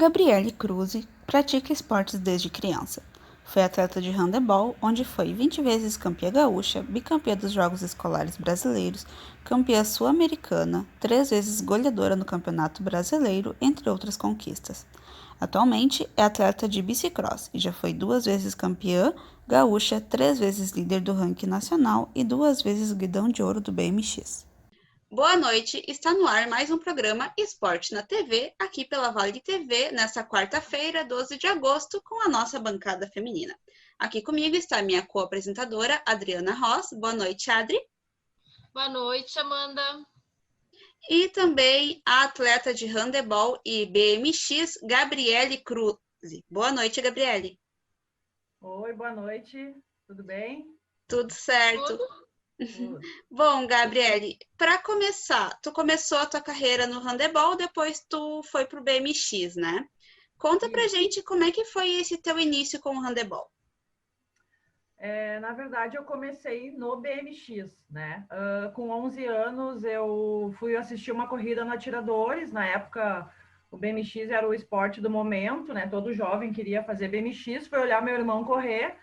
Gabriele Cruz pratica esportes desde criança. Foi atleta de handebol, onde foi 20 vezes campeã gaúcha, bicampeã dos Jogos Escolares Brasileiros, campeã sul-americana, 3 vezes goleadora no Campeonato Brasileiro, entre outras conquistas. Atualmente é atleta de bicicross e já foi 2 vezes campeã gaúcha, 3 vezes líder do ranking nacional e 2 vezes guidão de ouro do BMX. Boa noite, está no ar mais um programa Esporte na TV, aqui pela Vale TV, nesta quarta-feira, 12 de agosto, com a nossa bancada feminina. Aqui comigo está a minha co-apresentadora, Adriana Ross. Boa noite, Adri. Boa noite, Amanda. E também a atleta de handebol e BMX, Gabriele Cruz. Boa noite, Gabriele. Oi, boa noite. Tudo bem? Tudo certo. Bom, Gabriele, para começar, tu começou a tua carreira no handebol, depois tu foi pro BMX, né? Conta pra gente como é que foi esse teu início com o handebol. Na verdade, eu comecei no BMX, né? Com 11 anos, eu fui assistir uma corrida no Atiradores. Na época, o BMX era o esporte do momento, né? Todo jovem queria fazer BMX. Foi olhar meu irmão correr.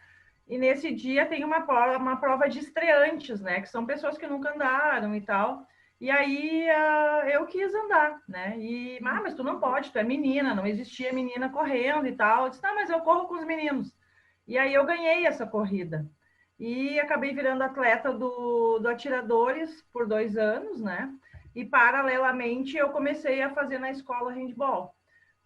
E nesse dia tem uma prova de estreantes, né? Que são pessoas que nunca andaram e tal. E aí eu quis andar, né? Mas tu não pode, tu é menina, não existia menina correndo e tal. Eu disse, não, mas eu corro com os meninos. E aí eu ganhei essa corrida. E acabei virando atleta do Atiradores por 2 anos, né? E paralelamente eu comecei a fazer na escola handball.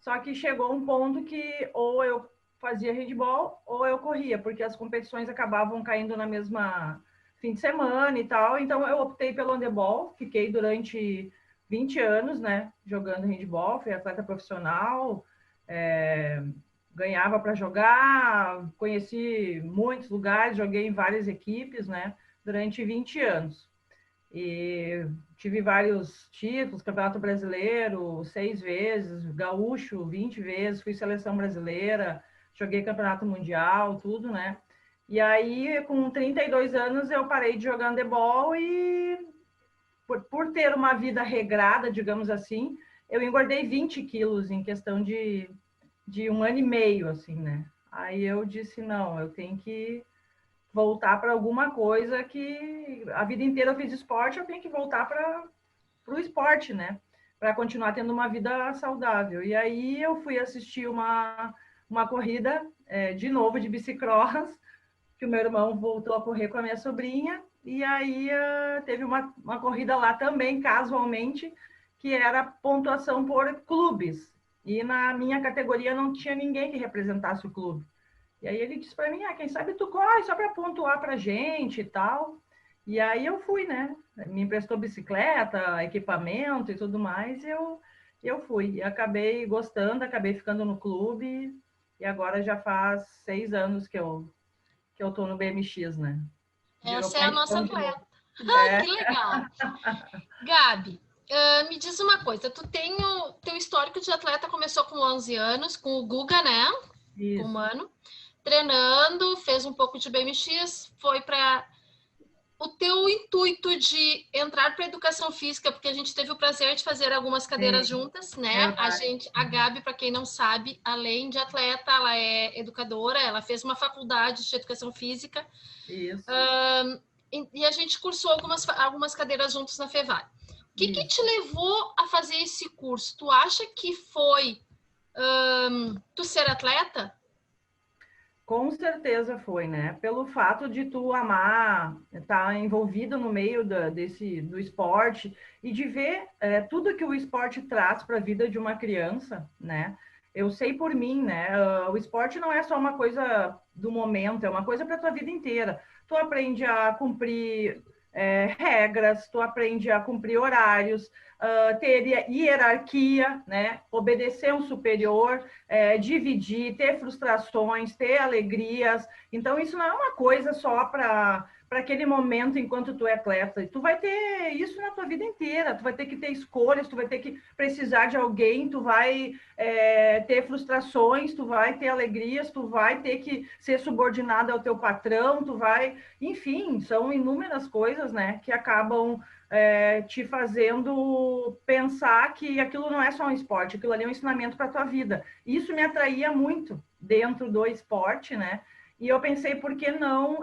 Só que chegou um ponto que ou eu fazia handball ou eu corria, porque as competições acabavam caindo na mesma fim de semana e tal. Então eu optei pelo handebol, fiquei durante 20 anos, né, jogando handball, fui atleta profissional, ganhava para jogar, conheci muitos lugares, joguei em várias equipes, né, durante 20 anos. E tive vários títulos, Campeonato Brasileiro 6 vezes, Gaúcho 20 vezes, fui seleção brasileira, joguei Campeonato Mundial, tudo, né? E aí, com 32 anos, eu parei de jogar handebol e, por ter uma vida regrada, digamos assim, eu engordei 20 quilos em questão de 1 ano e meio, assim, né? Aí eu disse, não, eu tenho que voltar para alguma coisa que a vida inteira eu fiz esporte, eu tenho que voltar para o esporte, né? Para continuar tendo uma vida saudável. E aí eu fui assistir uma corrida, de novo, de bicicross, que o meu irmão voltou a correr com a minha sobrinha, e aí teve uma corrida lá também, casualmente, que era pontuação por clubes. E na minha categoria não tinha ninguém que representasse o clube. E aí ele disse para mim, quem sabe tu corre só para pontuar para gente e tal. E aí eu fui, né? Me emprestou bicicleta, equipamento e tudo mais, e eu fui. E acabei gostando, acabei ficando no clube, e agora já faz 6 anos que eu tô no BMX, né? Virou Essa é a nossa paixão de novo. atleta. Que legal. Gabi, me diz uma coisa, tu tem o teu histórico de atleta começou com 11 anos, com o Guga, né? Isso. Com o Mano, treinando, fez um pouco de BMX, foi para o teu intuito de entrar para educação física, porque a gente teve o prazer de fazer algumas cadeiras juntas, né? A Gabi, para quem não sabe, além de atleta, ela é educadora, ela fez uma faculdade de educação física. Isso. E a gente cursou algumas cadeiras juntos na Fevale. O que te levou a fazer esse curso? Tu acha que foi tu ser atleta? Com certeza foi, né? Pelo fato de tu amar, estar envolvido no meio do esporte e de ver tudo que o esporte traz para a vida de uma criança, né? Eu sei por mim, né? O esporte não é só uma coisa do momento, é uma coisa para a tua vida inteira. Tu aprende a cumprir regras, tu aprende a cumprir horários, ter hierarquia, né? Obedecer um superior, dividir, ter frustrações, ter alegrias. Então, isso não é uma coisa só para aquele momento enquanto tu é atleta. Tu vai ter isso na tua vida inteira. Tu vai ter que ter escolhas, tu vai ter que precisar de alguém, tu vai ter frustrações, tu vai ter alegrias, tu vai ter que ser subordinado ao teu patrão, tu vai... Enfim, são inúmeras coisas, né, que acabam te fazendo pensar que aquilo não é só um esporte, aquilo ali é um ensinamento para a tua vida. Isso me atraía muito dentro do esporte, né? E eu pensei, por que não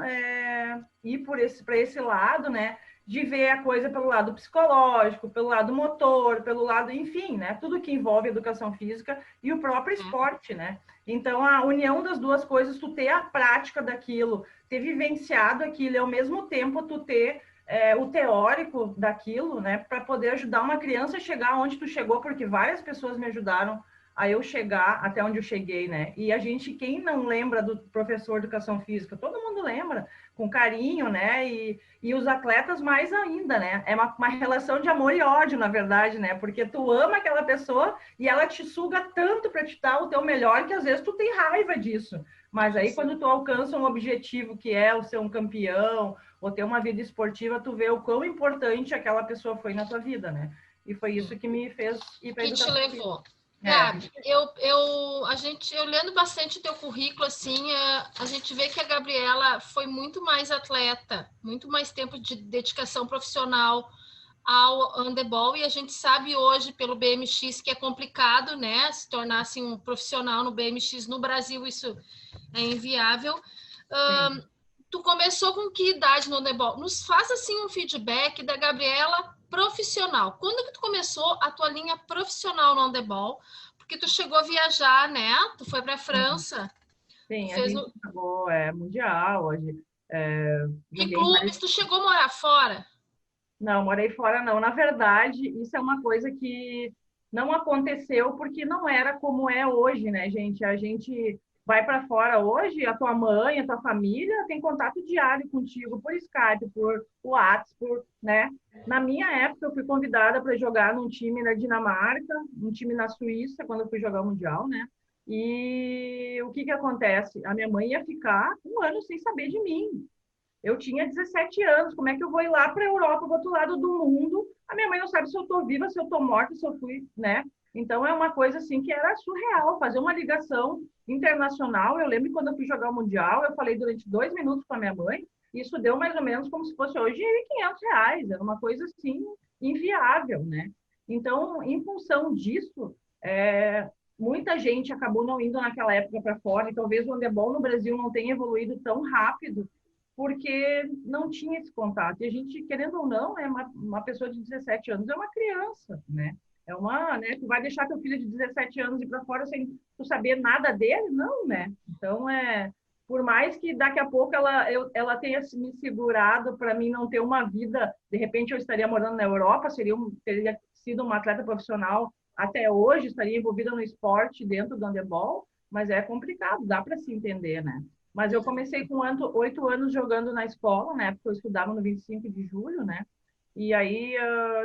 ir para esse lado, né? De ver a coisa pelo lado psicológico, pelo lado motor, pelo lado, enfim, né? Tudo que envolve educação física e o próprio esporte, né? Então, a união das duas coisas, tu ter a prática daquilo, ter vivenciado aquilo e, ao mesmo tempo, tu ter o teórico daquilo, né? Para poder ajudar uma criança a chegar onde tu chegou, porque várias pessoas me ajudaram a eu chegar até onde eu cheguei, né? E a gente, quem não lembra do professor de educação física? Todo mundo lembra, com carinho, né? E os atletas mais ainda, né? É uma relação de amor e ódio, na verdade, né? Porque tu ama aquela pessoa e ela te suga tanto para te dar o teu melhor que às vezes tu tem raiva disso. Mas aí, quando tu alcança um objetivo que é o ser um campeão ou ter uma vida esportiva, tu vê o quão importante aquela pessoa foi na tua vida, né? E foi isso que me fez ir para a educação física. Que te levou. Gabi, eu lendo bastante o teu currículo, assim, a gente vê que a Gabriela foi muito mais atleta, muito mais tempo de dedicação profissional ao handebol, e a gente sabe hoje pelo BMX que é complicado, né, se tornar assim, um profissional no BMX no Brasil, isso é inviável. Tu começou com que idade no handebol? Nos faz assim um feedback da Gabriela profissional. Quando que tu começou a tua linha profissional no handebol? Porque tu chegou a viajar, né? Tu foi para a França. Sim, a gente jogou mundial, hoje. Que clubes? Tu chegou a morar fora? Não, morei fora não. Na verdade, isso é uma coisa que não aconteceu porque não era como é hoje, né, gente? A gente vai para fora hoje, a tua mãe, a tua família tem contato diário contigo por Skype, por WhatsApp, né? Na minha época, eu fui convidada para jogar num time na Dinamarca, um time na Suíça, quando eu fui jogar o Mundial, né? E o que que acontece? A minha mãe ia ficar um ano sem saber de mim. Eu tinha 17 anos, como é que eu vou ir lá para a Europa, do outro lado do mundo? A minha mãe não sabe se eu estou viva, se eu estou morta, se eu fui, né? Então, é uma coisa assim que era surreal, fazer uma ligação internacional. Eu lembro que quando eu fui jogar o Mundial, eu falei durante 2 minutos com a minha mãe, e isso deu mais ou menos como se fosse hoje R$ 1.500, era uma coisa assim, inviável, né? Então, em função disso, muita gente acabou não indo naquela época para fora, e talvez o handebol no Brasil não tenha evoluído tão rápido, porque não tinha esse contato. E a gente, querendo ou não, uma pessoa de 17 anos é uma criança, né? Né? Tu vai deixar teu filho de 17 anos ir para fora sem tu saber nada dele? Não, né? Então, por mais que daqui a pouco ela tenha me segurado para mim não ter uma vida, de repente eu estaria morando na Europa, teria sido uma atleta profissional até hoje, estaria envolvida no esporte dentro do handebol, mas é complicado, dá para se entender, né? Mas eu comecei com 8 anos jogando na escola, na época eu estudava no 25 de julho, né? E aí,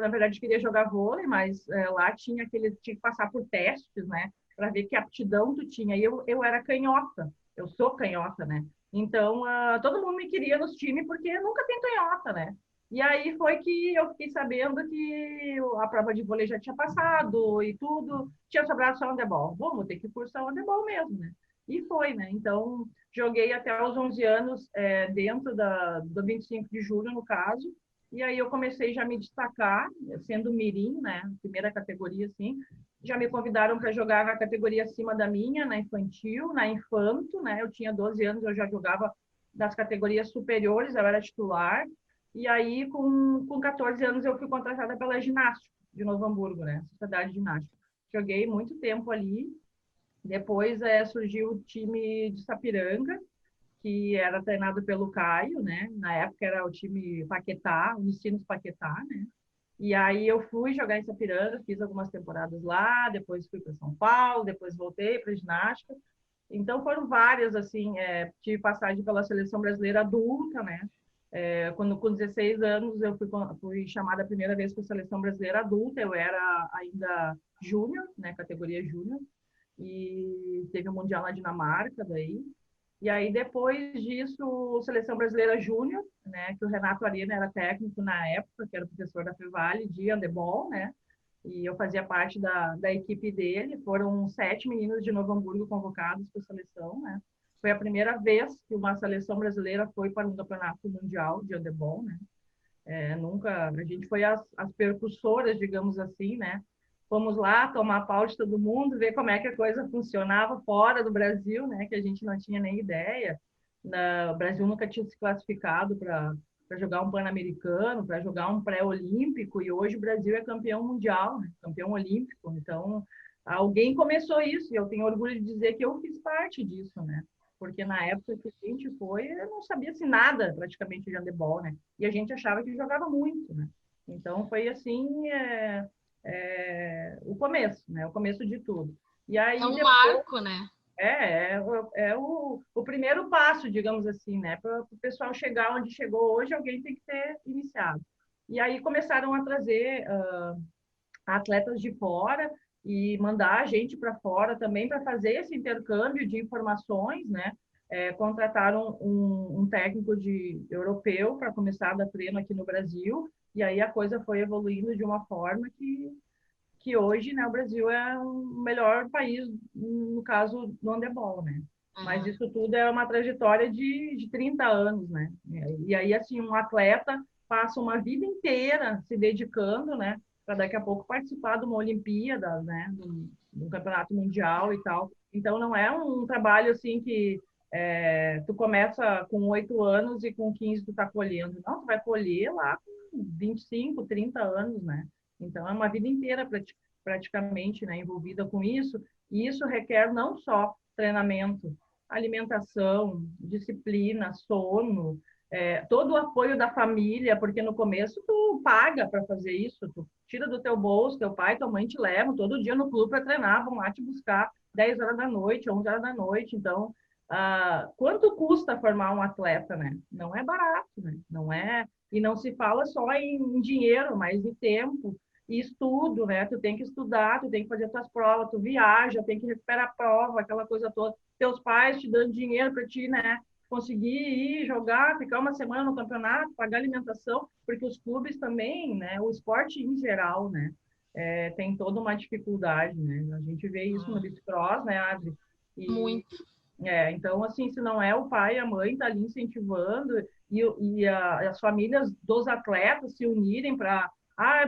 na verdade, eu queria jogar vôlei, mas lá tinha que passar por testes, né? Para ver que aptidão tu tinha. E eu era canhota, eu sou canhota, né? Então, todo mundo me queria nos times porque nunca tem canhota, né? E aí foi que eu fiquei sabendo que a prova de vôlei já tinha passado e tudo, tinha sobrado só handebol. Bom, vou ter que cursar o handebol mesmo, né? E foi, né? Então, joguei até os 11 anos dentro do 25 de julho, no caso, e aí eu comecei já a me destacar, sendo mirim, né? Primeira categoria, assim. Já me convidaram para jogar na categoria acima da minha, na infantil, na infanto, né? Eu tinha 12 anos, eu já jogava das categorias superiores, eu era titular. E aí, com 14 anos, eu fui contratada pela Ginástica de Novo Hamburgo, né? Sociedade Ginástica. Joguei muito tempo ali. Depois surgiu o time de Sapiranga, que era treinado pelo Caio, né? Na época era o time Paquetá, o Unicinos Paquetá, né? E aí eu fui jogar em Sapiranga, fiz algumas temporadas lá, depois fui para São Paulo, depois voltei para ginástica. Então foram várias, assim, tive passagem pela seleção brasileira adulta, né? Quando com 16 anos eu fui chamada a primeira vez para a seleção brasileira adulta, eu era ainda júnior, né? Categoria júnior, e teve o Mundial na Dinamarca daí. E aí, depois disso, Seleção Brasileira Júnior, né, que o Renato Arena era técnico na época, que era professor da Fevale de handebol, né, e eu fazia parte da equipe dele. Foram 7 meninos de Novo Hamburgo convocados para a seleção, né. Foi a primeira vez que uma seleção brasileira foi para um campeonato mundial de handebol, né. Nunca, a gente foi as percussoras, digamos assim, né? Fomos lá tomar pau de todo mundo, ver como é que a coisa funcionava fora do Brasil, né? Que a gente não tinha nem ideia. O Brasil nunca tinha se classificado para jogar um Pan-Americano, para jogar um pré-olímpico, e hoje o Brasil é campeão mundial, né? Campeão olímpico. Então, alguém começou isso, e eu tenho orgulho de dizer que eu fiz parte disso, né? Porque na época que a gente foi, eu não sabia-se nada praticamente de handebol, né? E a gente achava que jogava muito, né? Então, foi assim, o começo, né? O começo de tudo. E aí, É um depois, marco, né? o primeiro passo, digamos assim, né? Para o pessoal chegar onde chegou hoje, alguém tem que ter iniciado. E aí começaram a trazer atletas de fora e mandar a gente para fora também para fazer esse intercâmbio de informações, né? Contrataram um técnico europeu para começar a dar treino aqui no Brasil, e aí a coisa foi evoluindo de uma forma que hoje, né, o Brasil é o melhor país, no caso do handebol, né? Mas isso tudo é uma trajetória de 30 anos, né? E aí, assim, um atleta passa uma vida inteira se dedicando, né? Para daqui a pouco participar de uma Olimpíada, né? De um campeonato mundial e tal. Então, não é um trabalho, assim, que tu começa com 8 anos e com 15 tu tá colhendo. Não, tu vai colher lá com 25, 30 anos, né? Então, é uma vida inteira praticamente, né, envolvida com isso, e isso requer não só treinamento, alimentação, disciplina, sono, todo o apoio da família, porque no começo tu paga para fazer isso, tu tira do teu bolso, teu pai, tua mãe te levam todo dia no clube para treinar, vão lá te buscar 10 horas da noite, 11 horas da noite, então, quanto custa formar um atleta, né? Não é barato, né? Não é, e não se fala só em dinheiro, mas em tempo, e estudo, né? Tu tem que estudar, tu tem que fazer tuas provas, tu viaja, tem que recuperar a prova, aquela coisa toda. Teus pais te dando dinheiro para ti, né? Conseguir ir jogar, ficar uma semana no campeonato, pagar alimentação, porque os clubes também, né? O esporte em geral, né? Tem toda uma dificuldade, né? A gente vê isso no bicicross, né, Adri? Muito. Então, assim, se não é o pai e a mãe tá ali incentivando as famílias dos atletas se unirem para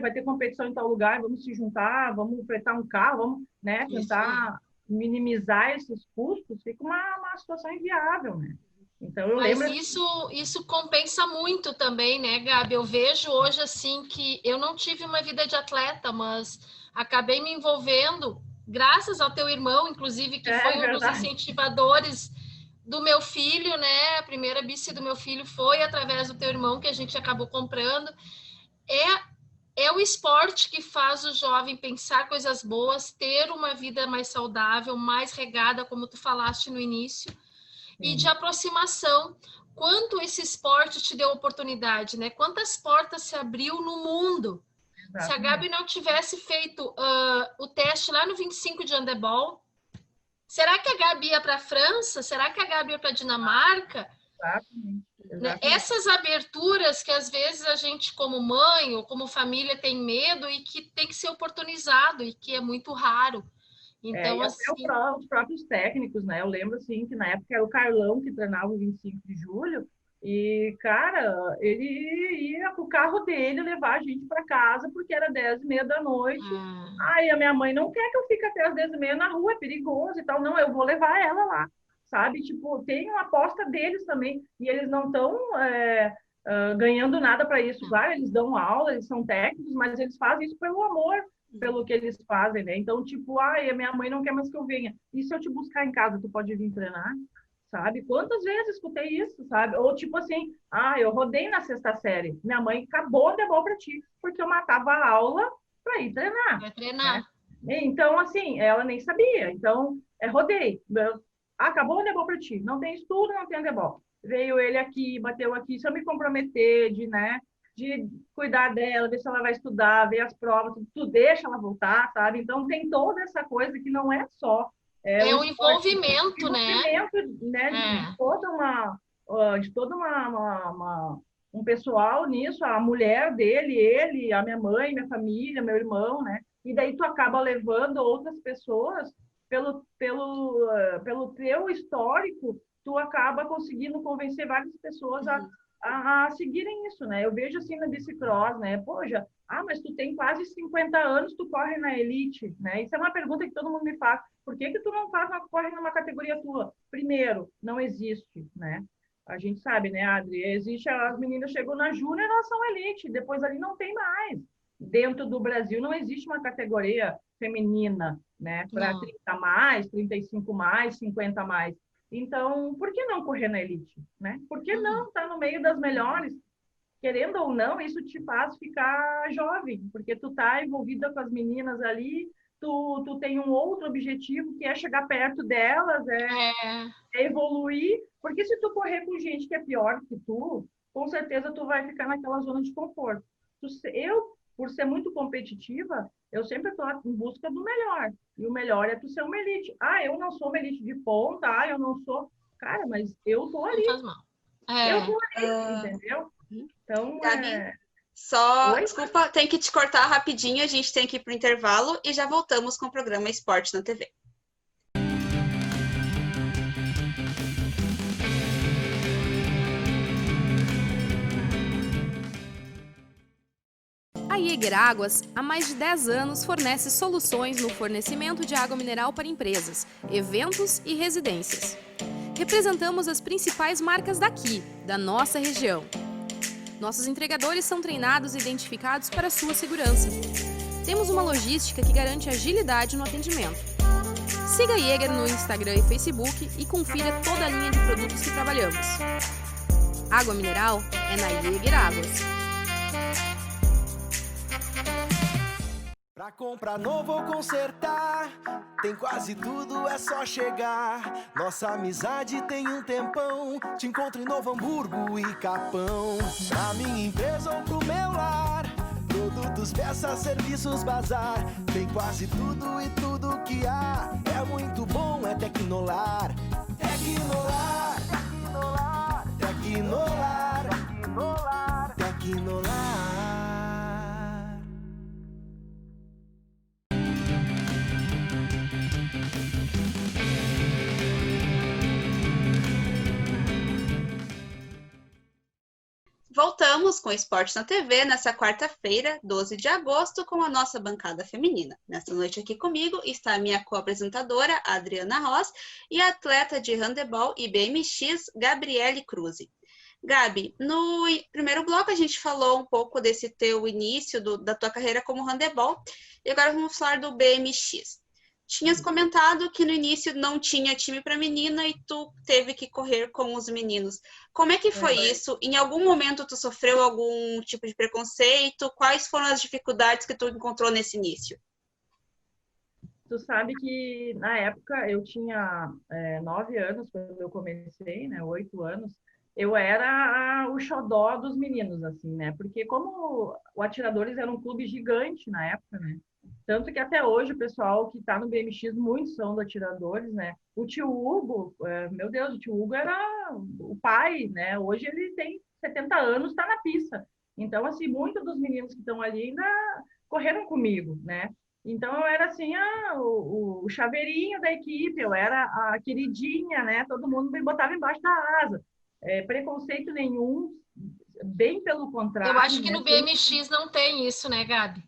vai ter competição em tal lugar, vamos se juntar, vamos fretar um carro, vamos, né, tentar minimizar esses custos, fica uma situação inviável, né? Então, eu Mas lembro... isso compensa muito também, né, Gabi? Eu vejo hoje, assim, que eu não tive uma vida de atleta, mas acabei me envolvendo, graças ao teu irmão, inclusive, que foi um dos incentivadores do meu filho, né? A primeira bici do meu filho foi através do teu irmão, que a gente acabou comprando. É o esporte que faz o jovem pensar coisas boas, ter uma vida mais saudável, mais regada, como tu falaste no início, e de aproximação. Quanto esse esporte te deu oportunidade, né? Quantas portas se abriu no mundo? Exatamente. Se a Gabi não tivesse feito o teste lá no 25 de handebol, será que a Gabi ia para a França? Será que a Gabi ia para a Dinamarca? Exatamente. Exatamente. Essas aberturas que às vezes a gente como mãe ou como família tem medo e que tem que ser oportunizado e que é muito raro. Então, e assim... até os próprios técnicos, né? Eu lembro, assim, que na época era o Carlão que treinava o 25 de julho e, cara, ele ia com o carro dele levar a gente para casa porque era 10h30 da noite. Ai, a minha mãe não quer que eu fique até as 10h30 na rua, é perigoso e tal. Não, eu vou levar ela lá, sabe? Tipo, tem uma aposta deles também e eles não estão ganhando nada para isso. Claro, eles dão aula, eles são técnicos, mas eles fazem isso pelo amor, pelo que eles fazem, né? Então, tipo, a minha mãe não quer mais que eu venha. E se eu te buscar em casa, tu pode vir treinar? Sabe? Quantas vezes escutei isso, sabe? Ou tipo assim, eu rodei na 6ª série. Minha mãe acabou de bola para ti, porque eu matava a aula para ir treinar. Vai treinar. Né? Então, assim, ela nem sabia. Então, rodei. Acabou o handebol para ti. Não tem estudo, não tem handebol. Veio ele aqui, bateu aqui. Se eu me comprometer de cuidar dela, ver se ela vai estudar, ver as provas, tu deixa ela voltar, sabe? Então, tem toda essa coisa que não é só... o envolvimento, né? De toda um pessoal nisso, a mulher dele, ele, a minha mãe, minha família, meu irmão, né? E daí tu acaba levando outras pessoas pelo teu histórico, tu acaba conseguindo convencer várias pessoas a seguirem isso, né? Eu vejo assim no bicicross, né? Poxa, mas tu tem quase 50 anos, tu corre na elite, né? Isso é uma pergunta que todo mundo me faz. Por que tu não corre numa categoria tua? Primeiro, não existe, né? A gente sabe, né, Adri? Existe, as meninas chegam na júnior, elas são elite, depois ali não tem mais. Dentro do Brasil não existe uma categoria feminina, né? Para 30 mais, 35 mais, 50 mais. Então, por que não correr na elite, né? Por que não estar no meio das melhores? Querendo ou não, isso te faz ficar jovem, porque tu tá envolvida com as meninas ali, tu tem um outro objetivo, que é chegar perto delas, é evoluir, porque se tu correr com gente que é pior que tu, com certeza tu vai ficar naquela zona de conforto. Eu, por ser muito competitiva, eu sempre estou em busca do melhor, e o melhor é tu ser uma elite. Eu não sou uma elite de ponta, eu não sou... Cara, mas eu tô ali. Não faz mal. Eu tô ali, entendeu? Então, Gabi, Oi? desculpa, tem que te cortar rapidinho, a gente tem que ir para o intervalo e já voltamos com o programa Esporte na TV. A Jäger Águas, há mais de 10 anos, fornece soluções no fornecimento de água mineral para empresas, eventos e residências. Representamos as principais marcas daqui, da nossa região. Nossos entregadores são treinados e identificados para sua segurança. Temos uma logística que garante agilidade no atendimento. Siga a Jäger no Instagram e Facebook e confira toda a linha de produtos que trabalhamos. Água mineral é na Jäger Águas. Pra comprar novo ou consertar, tem quase tudo, é só chegar. Nossa amizade tem um tempão, te encontro em Novo Hamburgo e Capão. Pra minha empresa ou pro meu lar, produtos, peças, serviços, bazar. Tem quase tudo e tudo que há, é muito bom, é Tecnolar. Tecnolar, Tecnolar, Tecnolar, Tecnolar. Voltamos com o Esporte na TV nessa quarta-feira, 12 de agosto, com a nossa bancada feminina. Nesta noite aqui comigo está a minha co-apresentadora, Adriana Ross, e a atleta de handebol e BMX, Gabriele Cruzzi. Gabi, no primeiro bloco a gente falou um pouco desse teu início da tua carreira como handebol, e agora vamos falar do BMX. Tinhas comentado que no início não tinha time para menina e tu teve que correr com os meninos. Como é que foi isso? Em algum momento tu sofreu algum tipo de preconceito? Quais foram as dificuldades que tu encontrou nesse início? Tu sabe que na época eu tinha 9 anos quando eu comecei, né? 8 anos. Eu era o xodó dos meninos, assim, né? Porque como o Atiradores era um clube gigante na época, né? Tanto que até hoje o pessoal que está no BMX, muitos são do Atiradores, né? O tio Hugo, meu Deus, o tio Hugo era o pai, né? Hoje ele tem 70 anos, está na pista. Então, assim, muitos dos meninos que estão ali ainda correram comigo, né? Então, eu era assim, o chaveirinho da equipe, eu era a queridinha, né? Todo mundo me botava embaixo da asa. Preconceito nenhum, bem pelo contrário. Eu acho que né? no BMX não tem isso, né, Gabi?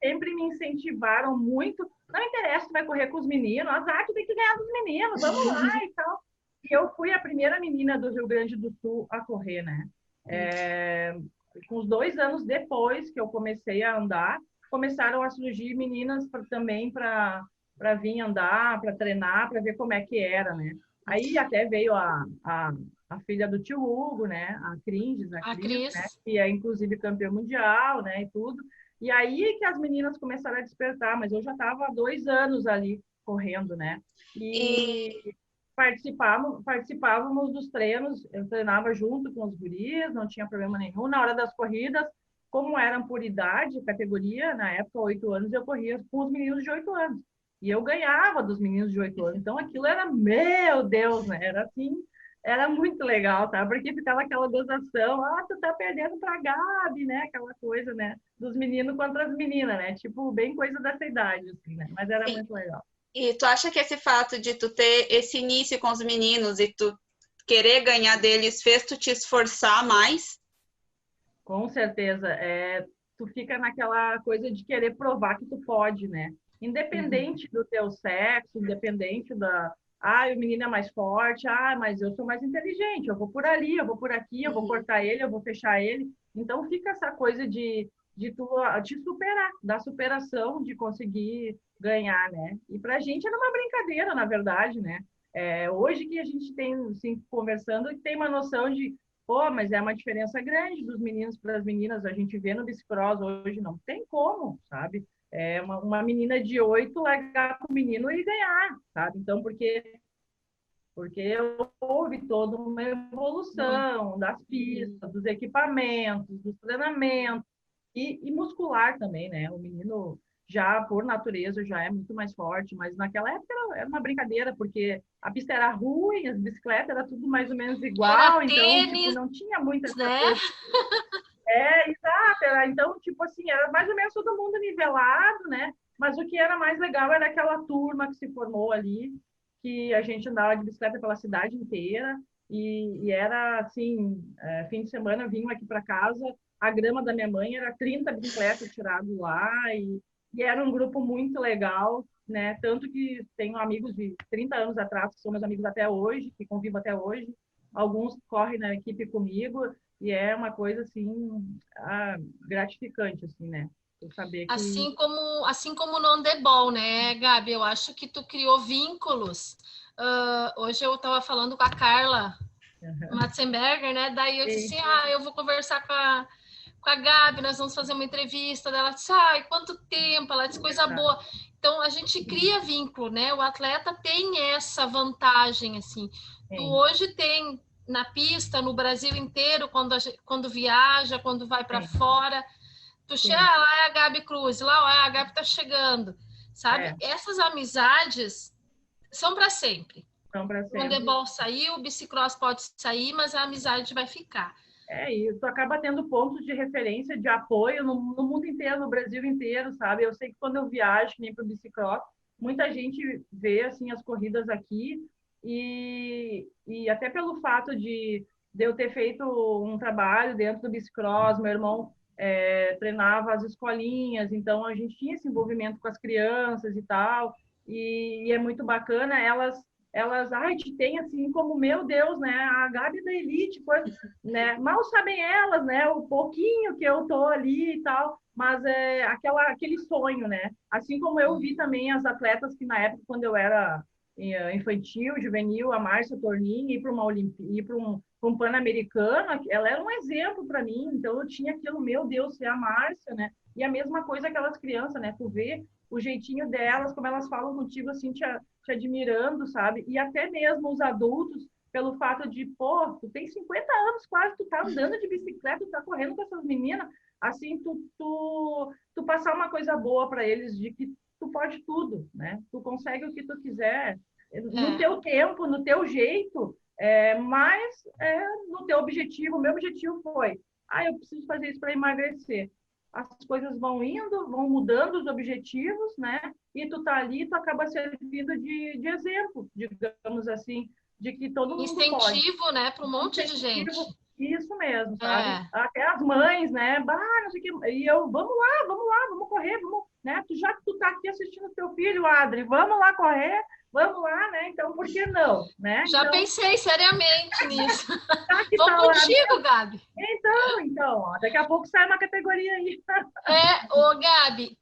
Sempre me incentivaram muito. Não interessa, tu vai correr com os meninos, azar, tu tem que ganhar dos meninos, vamos lá e tal. E eu fui a primeira menina do Rio Grande do Sul a correr, né? Com uns 2 anos depois que eu comecei a andar, começaram a surgir meninas também para vir andar, para treinar, para ver como é que era, né? Aí até veio a filha do tio Hugo, né? A Cris, né? Que é inclusive campeã mundial, né? E tudo. E aí que as meninas começaram a despertar, mas eu já estava há 2 anos ali correndo, né? E participávamos dos treinos, eu treinava junto com os guris, não tinha problema nenhum. Na hora das corridas, como eram por idade, categoria, na época, 8 anos, eu corria com os meninos de 8 anos. E eu ganhava dos meninos de 8 anos. Então, aquilo era, meu Deus, né? Era assim... Era muito legal, tá? Porque ficava aquela gozação, tu tá perdendo pra Gabi, né? Aquela coisa, né? Dos meninos contra as meninas, né? Tipo, bem coisa dessa idade, assim, né? Mas era muito legal. E tu acha que esse fato de tu ter esse início com os meninos e tu querer ganhar deles fez tu te esforçar mais? Com certeza. Tu fica naquela coisa de querer provar que tu pode, né? Independente do teu sexo, independente da... Ah, o menino é mais forte. Ah, mas eu sou mais inteligente. Eu vou por ali, eu vou por aqui, eu vou cortar ele, eu vou fechar ele. Então, fica essa coisa de tu te superar, da superação, de conseguir ganhar, né? E pra gente era uma brincadeira, na verdade, né? Hoje que a gente tem, assim, conversando, tem uma noção de pô, mas é uma diferença grande dos meninos para as meninas. A gente vê no bicicross hoje, não tem como, sabe? Uma menina de 8 largar com o menino e ganhar, sabe? Então, porque houve toda uma evolução das pistas, dos equipamentos, dos treinamentos e muscular também, né? O menino já, por natureza, já é muito mais forte, mas naquela época era uma brincadeira, porque a pista era ruim, as bicicletas era tudo mais ou menos igual, Era então, tipo, tênis, não tinha muita essa né? coisa. Exato, então, tipo assim, era mais ou menos todo mundo nivelado, né? Mas o que era mais legal era aquela turma que se formou ali, que a gente andava de bicicleta pela cidade inteira, e era assim, fim de semana vinham aqui para casa, a grama da minha mãe era 30 bicicletas tiradas lá, e era um grupo muito legal, né? Tanto que tenho amigos de 30 anos atrás, que são meus amigos até hoje, que convivo até hoje, alguns correm na equipe comigo, e é uma coisa assim gratificante assim, né? Eu saber que Assim como no handebol, né, Gabi? Eu acho que tu criou vínculos. Hoje eu estava falando com a Carla Matzenberger, né? Daí eu disse, eu vou conversar com a Gabi, nós vamos fazer uma entrevista. Ela disse, quanto tempo? Ela disse, coisa boa. Então, a gente cria vínculo, né? O atleta tem essa vantagem, assim. Tu hoje tem na pista, no Brasil inteiro, quando viaja, quando vai para fora, tu chega lá, é a Gabi Cruz, lá a Gabi tá chegando, sabe? Essas amizades são para sempre. São para O sempre. handebol saiu, o bicicross pode sair, mas a amizade vai ficar. E tu acaba tendo pontos de referência, de apoio no mundo inteiro, no Brasil inteiro, sabe? Eu sei que quando eu viajo, nem para o bicicross, muita gente vê, assim, as corridas aqui e até pelo fato de eu ter feito um trabalho dentro do bicicross, meu irmão treinava as escolinhas, então a gente tinha esse envolvimento com as crianças e tal, e é muito bacana, elas te tem assim como, meu Deus, né, a Gabi da Elite, coisa, né, mal sabem elas, né, o pouquinho que eu tô ali e tal, mas é aquele sonho, né, assim como eu vi também as atletas que na época, quando eu era infantil, juvenil, a Márcia Tornin, ir para uma Olimpíada, ir para um Pan-Americano, ela era um exemplo para mim, então eu tinha aquilo, meu Deus, ser a Márcia, né, e a mesma coisa aquelas crianças, né, tu vê o jeitinho delas, como elas falam contigo, assim, te admirando, sabe? E até mesmo os adultos, pelo fato de, pô, tu tem 50 anos quase, tu tá andando de bicicleta, tu tá correndo com essas meninas, assim, tu passar uma coisa boa para eles de que tu pode tudo, né? Tu consegue o que tu quiser, no teu tempo, no teu jeito, mas no teu objetivo. O meu objetivo foi, eu preciso fazer isso para emagrecer. As coisas vão indo, vão mudando os objetivos, né? E tu tá ali, tu acaba servindo de exemplo, digamos assim, de que todo mundo pode. Incentivo, né, para um monte de gente. Isso mesmo, sabe? Até as mães, né? Não sei o que. E eu, vamos lá, vamos correr, vamos, né? Já que tu tá aqui assistindo teu filho, Adri, vamos lá correr, vamos lá, né? Então, por que não, né? Já pensei seriamente nisso. Vou tá contigo, Gabi. Então, daqui a pouco sai uma categoria aí. Gabi,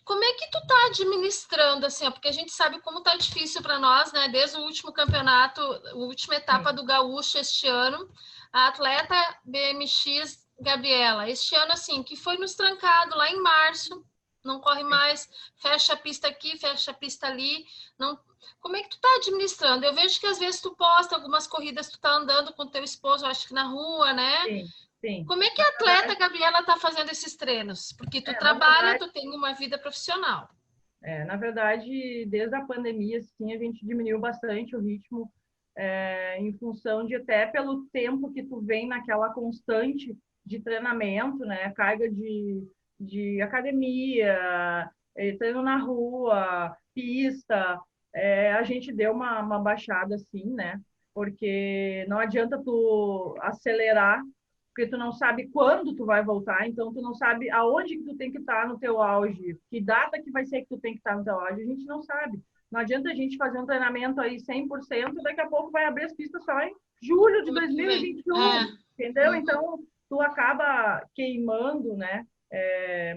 como é que tu tá administrando, assim, porque a gente sabe como tá difícil para nós, né? Desde o último campeonato, a última etapa do Gaúcho este ano, a atleta BMX Gabriela, este ano, assim, que foi nos trancado lá em março, não corre mais, fecha a pista aqui, fecha a pista ali, não... Como é que tu tá administrando? Eu vejo que às vezes tu posta algumas corridas, tu tá andando com teu esposo, acho que na rua, né? Sim. Como é que a atleta Gabriela tá fazendo esses treinos? Porque tu trabalha, tu tem uma vida profissional. Na verdade, desde a pandemia, assim, a gente diminuiu bastante o ritmo, em função de até pelo tempo que tu vem naquela constante de treinamento, né? Carga de academia, treino na rua, pista, a gente deu uma baixada, assim, né? porque não adianta tu acelerar, porque tu não sabe quando tu vai voltar, então tu não sabe aonde que tu tem que estar no teu auge, que data que vai ser que tu tem que estar no teu auge, a gente não sabe. Não adianta a gente fazer um treinamento aí 100%, daqui a pouco vai abrir as pistas só em julho de 2021, entendeu? Então, tu acaba queimando, né,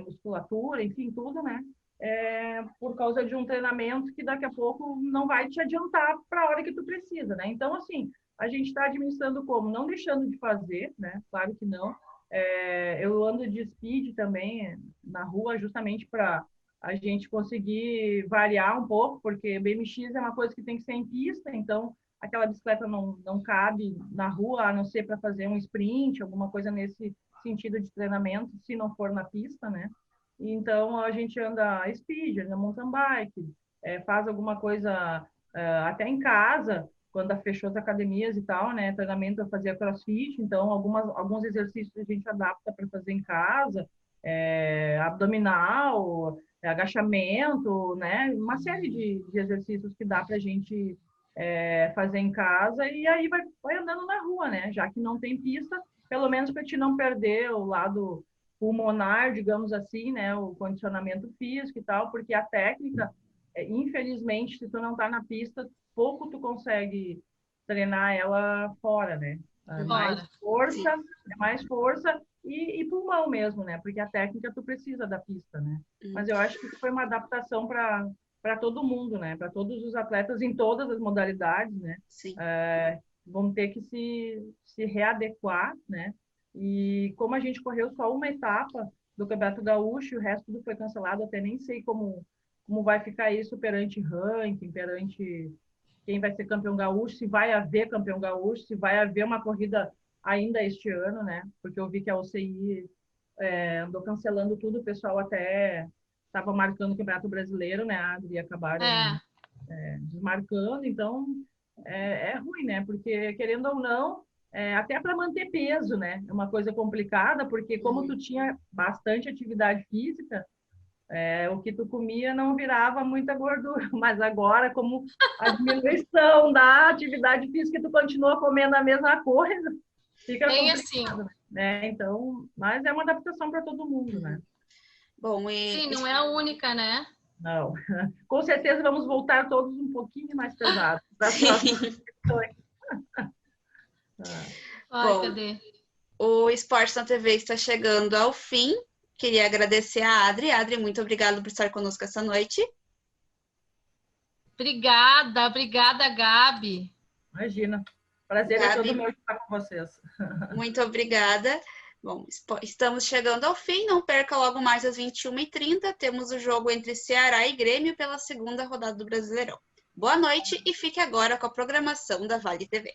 musculatura, enfim, tudo, né, por causa de um treinamento que daqui a pouco não vai te adiantar para a hora que tu precisa, né? Então, assim, a gente está administrando como? Não deixando de fazer, né? Claro que não. Eu ando de speed também na rua justamente para a gente conseguir variar um pouco, porque BMX é uma coisa que tem que ser em pista, então aquela bicicleta não cabe na rua, a não ser para fazer um sprint, alguma coisa nesse sentido de treinamento, se não for na pista, né? Então a gente anda speed, anda mountain bike, faz alguma coisa até em casa, quando fechou as academias e tal, né? Treinamento eu fazia crossfit, então alguns exercícios a gente adapta para fazer em casa, abdominal, agachamento, né? Uma série de exercícios que dá para a gente fazer em casa e aí vai andando na rua, né? Já que não tem pista, pelo menos para te não perder o lado pulmonar, digamos assim, né? O condicionamento físico e tal, porque a técnica, infelizmente, se tu não tá na pista, pouco tu consegue treinar ela fora, né? Mais força e pulmão mesmo, né? Porque a técnica tu precisa da pista, né? Mas eu acho que foi uma adaptação para todo mundo, né? Para todos os atletas em todas as modalidades, né? Sim. Vão ter que se readequar, né? E como a gente correu só uma etapa do Campeonato Gaúcho, o resto tudo foi cancelado, até nem sei como vai ficar isso perante ranking, perante quem vai ser campeão gaúcho, se vai haver campeão gaúcho, se vai haver uma corrida ainda este ano, né? Porque eu vi que a UCI andou cancelando tudo, o pessoal até estava marcando o Campeonato Brasileiro, né, Adri, e acabaram desmarcando, então é ruim, né? Porque, querendo ou não, até para manter peso, né? É uma coisa complicada, porque como tu tinha bastante atividade física, o que tu comia não virava muita gordura, mas agora, como a diminuição da atividade física, tu continua comendo a mesma coisa, fica complicado, assim, né? Então, mas é uma adaptação para todo mundo, né? Bom, sim, não é a única, né? Não. Com certeza vamos voltar todos um pouquinho mais pesados para as próximas questões. Bom, cadê? O Esporte na TV está chegando ao fim. Queria agradecer a Adri. Adri, muito obrigada por estar conosco essa noite. Obrigada, Gabi. Imagina. Prazer Gabi, é todo meu estar com vocês. Muito obrigada. Bom, estamos chegando ao fim. Não perca logo mais às 21h30. Temos o jogo entre Ceará e Grêmio pela segunda rodada do Brasileirão. Boa noite e fique agora com a programação da Vale TV.